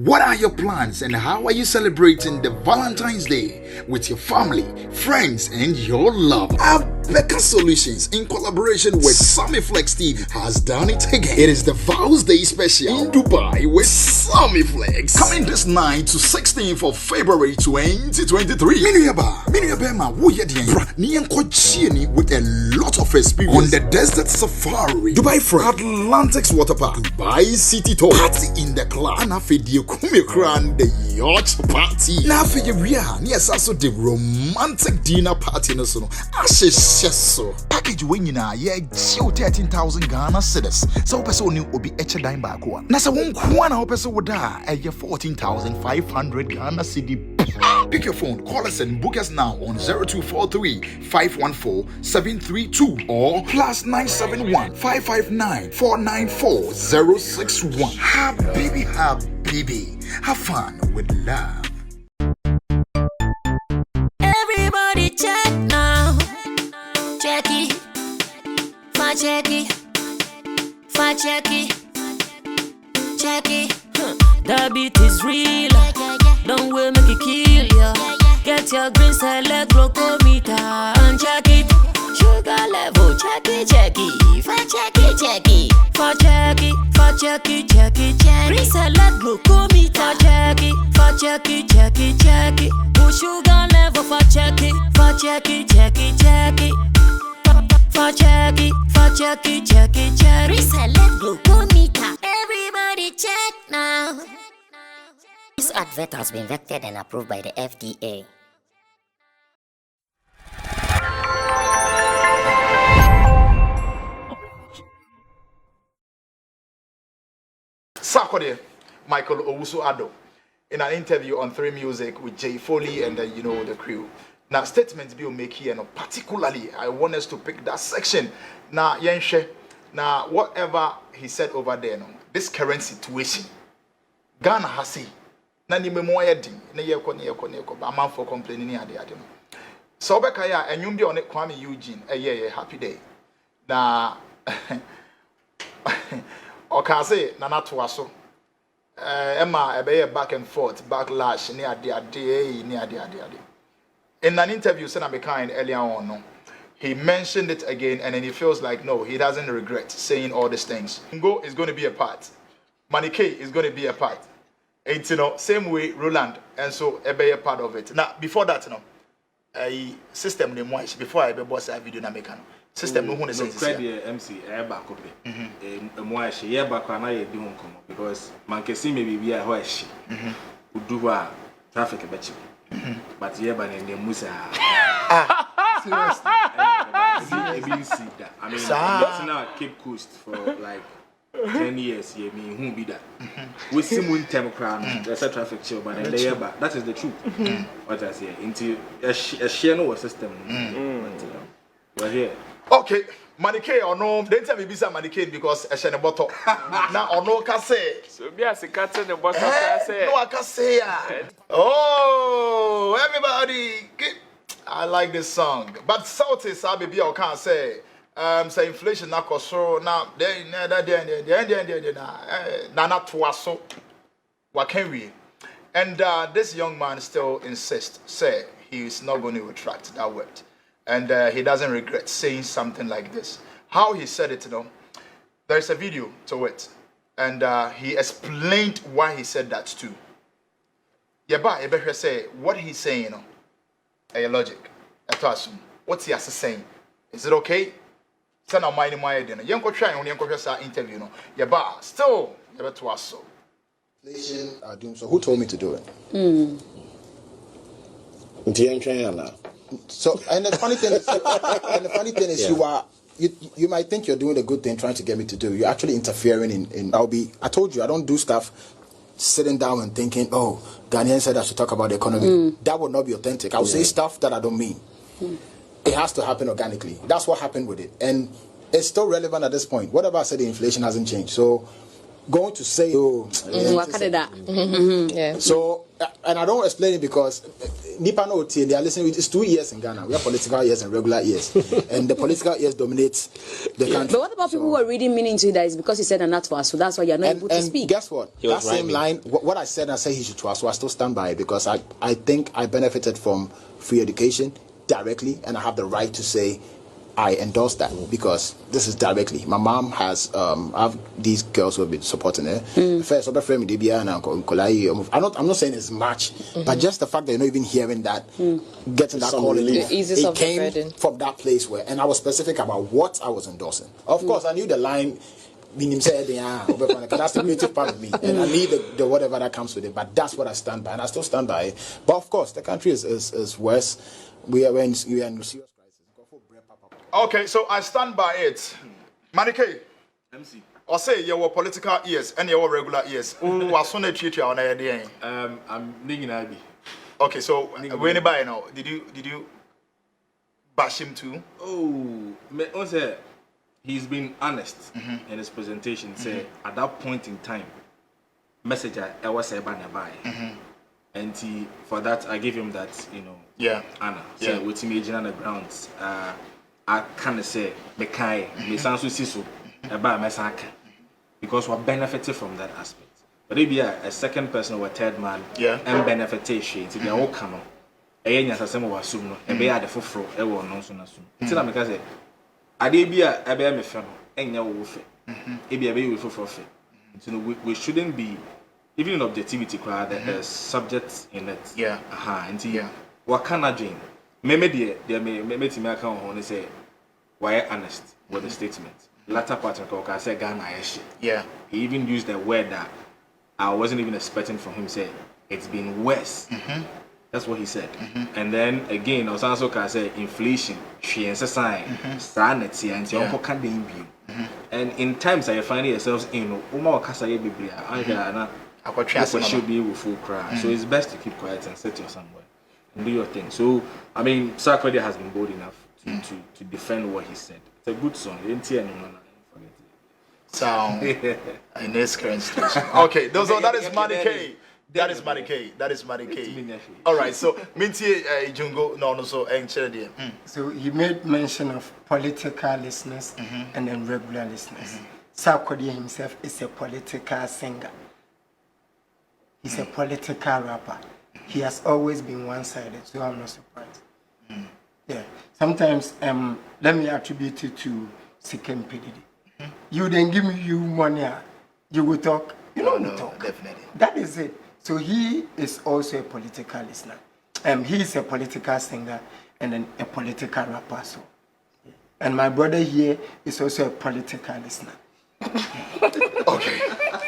What are your plans and how are you celebrating the Valentine's Day with your family, friends, and your love? Becca Solutions, in collaboration with Sammy Flex TV, has done it again. It is the Vows Day special in Dubai with Sammy Flex. Coming this 9 to 16th of February 2023. Miniaba, with a lot of experience on the desert safari, Dubai Free, Atlantic's Water Park, Dubai City Tour, party in the club, and the yacht party. Now for you, yes, also the romantic dinner party. So package winning yeah, 13,000 Ghana cedis. So person new will be each dime back one. Nasa one kwana person would die a 14,500 Ghana cedi. Pick your phone, call us and book us now on 0243 514 732 or +971 559 494 061. Habibi, have fun with love. Everybody check now. Check it, check it, check it, check it. The beat is real. Don't wait, make it kill ya. Get your green select glucometer and check it. Sugar level, check it, check it. Check it, check it. Check it, check it, check it, check it. Green select glucometer. Check it, check it, check it, check it. Sugar level, check it, check it, check it, check it. Check it, check it, check it. Reselect glucometer. Everybody check now. This advert has been vetted and approved by the FDA. Sarkodie, Michael Owusu-Addo, in an interview on 3 Music with Jay Foley and the crew. Now, statements be make here, particularly, I want us to pick that section. Now, Yenshe, now, whatever he said over there, this current situation, Ghana has seen. Nani memoya din, na yeko, but man for complaining here. So, Bekaya, and you be on it, Kwame Eugene, happy day. Now, Okaze, Nana Toaso, Emma, a back and forth, backlash, near the day. In an interview, Senator McKine earlier on, he mentioned it again, and then he feels like no, he doesn't regret saying all these things. Ngo is going to be a part. Manike is going to be a part. It's same way Roland, and so be a part of it. Now before that, a system name wise before I be boss a video na make system no one is MC back up. Moi she back na ye di honkom because man can see maybe be a ho she. Do wa traffic be cheap. But yeah, but in the Musa. Seriously. I mean, that's now Cape Coast for like 10 years. Yeah, me who be that? We see one time crowd. There's a traffic chill, but in the back, that is the truth. What I say into a share no system. We're here. Okay. Manike or no, then tell me be some manike because I share the bottle. Now or no can say. So be as a cat in the bottle can say. No, I can say. Oh, everybody, I like this song. But South is Sabi or can't say. Say inflation na so now. Then Nana Toaso. What can we? And this young man still insists, say he is not going to retract that word. And he doesn't regret saying something like this. How he said it, there's a video to it. And he explained why he said that too. Yeah, but I better say, what he's saying, a logic. Toaso, what's he saying? Is it okay? Send out my idea. You can try on your interview. Yeah, but still, you better Toaso. So who told me to do it? So, and the funny thing is, you might think you're doing a good thing trying to get me to do. You're actually interfering in I told you I don't do stuff sitting down and thinking, oh, Ghanaian said I should talk about the economy. That would not be authentic. I'll say stuff that I don't mean. It has to happen organically. That's what happened with it. And it's still relevant at this point. Whatever I said, the inflation hasn't changed. So going to say, yeah. So, and I don't explain it because Nipa no they are listening. It's 2 years in Ghana. We have political years and regular years, and the political years dominate the country. But what about people who are reading meaning to that? Is because he said a not for us, so that's why you're not able to speak. Guess what? That same line, what I said he should to us, so I still stand by it because I think I benefited from free education directly, and I have the right to say I endorse that because this is directly. My mom has I have these girls who have been supporting her. First, I'm not saying it's much, but just the fact that you're not even hearing that, getting that call, it came from that place where, and I was specific about what I was endorsing. Of course, I knew the line. That's the creative part of me, and I need the whatever that comes with it. But that's what I stand by, and I still stand by it. But of course, the country is worse. We are in serious crisis. Okay, so I stand by it. Manike, MC. Or say your political ears and your regular ears. Who was on a treat you on a I'm Ning Nabi. Okay, so when anybody now, did you bash him too? Oh, he's been honest in his presentation. Say at that point in time, message I was a banner by. And for that I give him that, Anna. So with him on the grounds, I kind of say me sounds so about my because we're benefited from that aspect. But if a second person or a third man, and benefitation, they all come on. Some was soon, and be at the full no soon as soon. Until I'm because I did be a me fellow, and your wolf. It be a baby for free. So we shouldn't be even in objectivity crowd there's subjects in it. And what can I dream? Maybe they may make me account on say why honest with the statement. Latter part of I said Ghana. He even used a word that I wasn't even expecting from him. Say it's been worse. That's what he said. And then again, I was also can say inflation. She and sign sanity and your uncle can be. And in times I find yourselves in Uma Kasaya Biblia. I should be with full crowd. So it's best to keep quiet and sit you somewhere. Do your thing. So, I mean, Sarkodie has been bold enough to defend what he said. It's a good song. You didn't hear anyone. Sound in this current situation. Okay, that is Manike. That is Manike. That is Manike. All right, so Minty Jungo no so enchede. So he made mention of political listeners and then regular listeners. Sarkodie himself is a political singer. He's a political rapper. He has always been one-sided, so I'm not surprised. Yeah. Sometimes, let me attribute it to Sikem PDD. You then give me money, you will talk. You don't talk. Definitely. That is it. So he is also a political listener. He is a political singer and then a political rapper. So. And my brother here is also a political listener. Okay,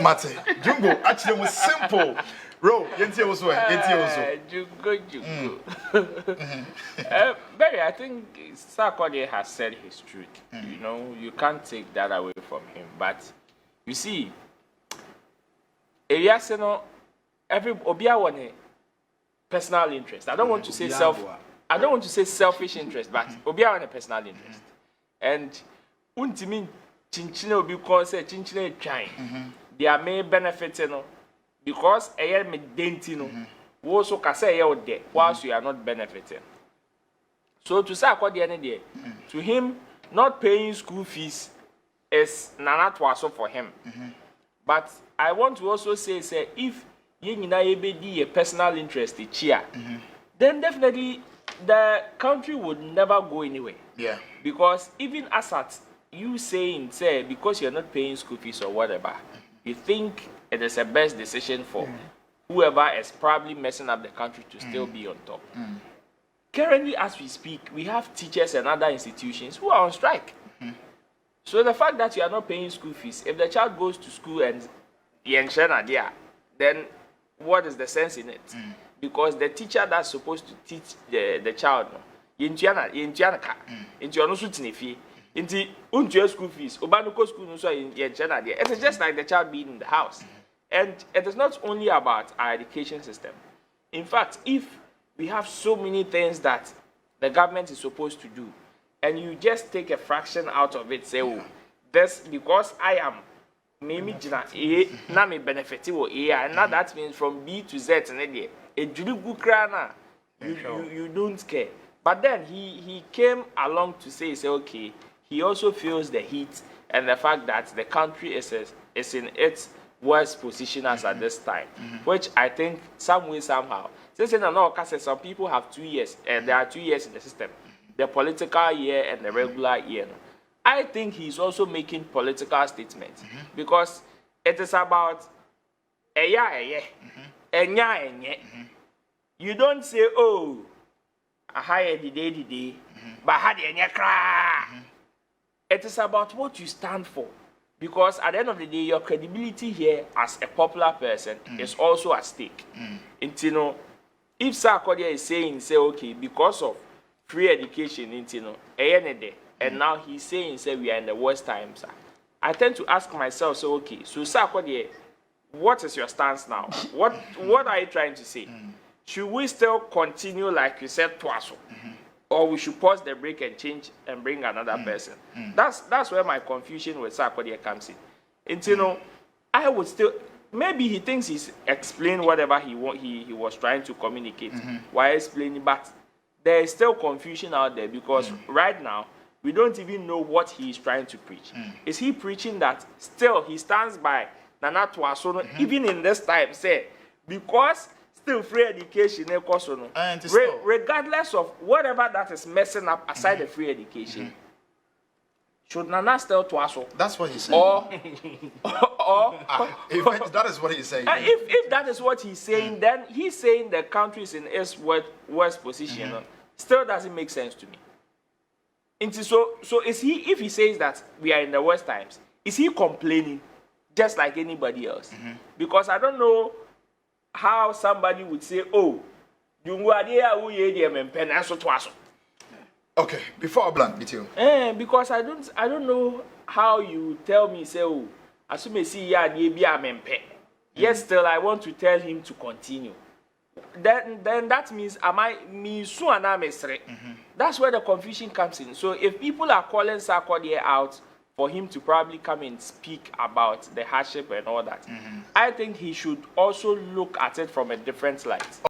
Mate, Jungo, actually it was simple. Bro, Yenti also. Jungo. Barry, I think Sarkodie has said his truth. You can't take that away from him. But you see, every Obia want a personal interest. I don't want to say selfish interest, but Obia want a personal interest. And untimin chinchine obi cause chinchine trying. Their main benefit, because a year me denti we also can say there whilst you are not benefiting. So to Sarkodie any day, to him not paying school fees is not Toaso for him. But I want to also say if you a personal interest in Chia, then definitely the country would never go anywhere. Because even as at you saying because you're not paying school fees or whatever, you think it is the best decision for whoever is probably messing up the country to still be on top. Currently, as we speak, we have teachers and other institutions who are on strike. So the fact that you are not paying school fees, if the child goes to school and then what is the sense in it? Because the teacher that's supposed to teach the child, into school fees, it is just like the child being in the house. And it is not only about our education system. In fact, if we have so many things that the government is supposed to do, and you just take a fraction out of it, say, oh, this because I am maybe na me benefit and now that means from B to Z and a You don't care. But then he came along to say okay, he also feels the heat and the fact that the country is in its worst position as at this time, which I think some way somehow. Since some people have 2 years and there are 2 years in the system, the political year and the regular year. I think he's also making political statements because it is about you don't say, oh, I hired the day, but had any cry. It is about what you stand for. Because at the end of the day, your credibility here as a popular person is also at stake. And, you know, if Sarkodie is saying, say, okay, because of free education, you know, and now he's saying, say, we are in the worst times, I tend to ask myself, so, okay, so Sarkodie, what is your stance now? What are you trying to say? Should we still continue, like you said, Toaso? Or we should pause the break and change and bring another person? That's where my confusion with Sarkodie comes in. And you know, I would still, maybe he thinks he's explained whatever he was trying to communicate while explaining, but there is still confusion out there because right now we don't even know what he is trying to preach. Is he preaching that still he stands by Nana Toaso even in this time, say, because still free education, regardless of whatever that is messing up aside the free education, should Nana still Toaso? That's what he's saying. Or if that is what he's saying. If that is what he's saying, then he's saying the country is in its worst position. Still doesn't make sense to me. So is he? If he says that we are in the worst times, is he complaining just like anybody else? Because I don't know how somebody would say, oh, okay, before I blunt with you. Because I don't know how you tell me, say, oh, as you may see, yet still I want to tell him to continue. Then that means that's where the confusion comes in. So if people are calling Sarkodie out for him to probably come and speak about the hardship and all that, I think he should also look at it from a different light.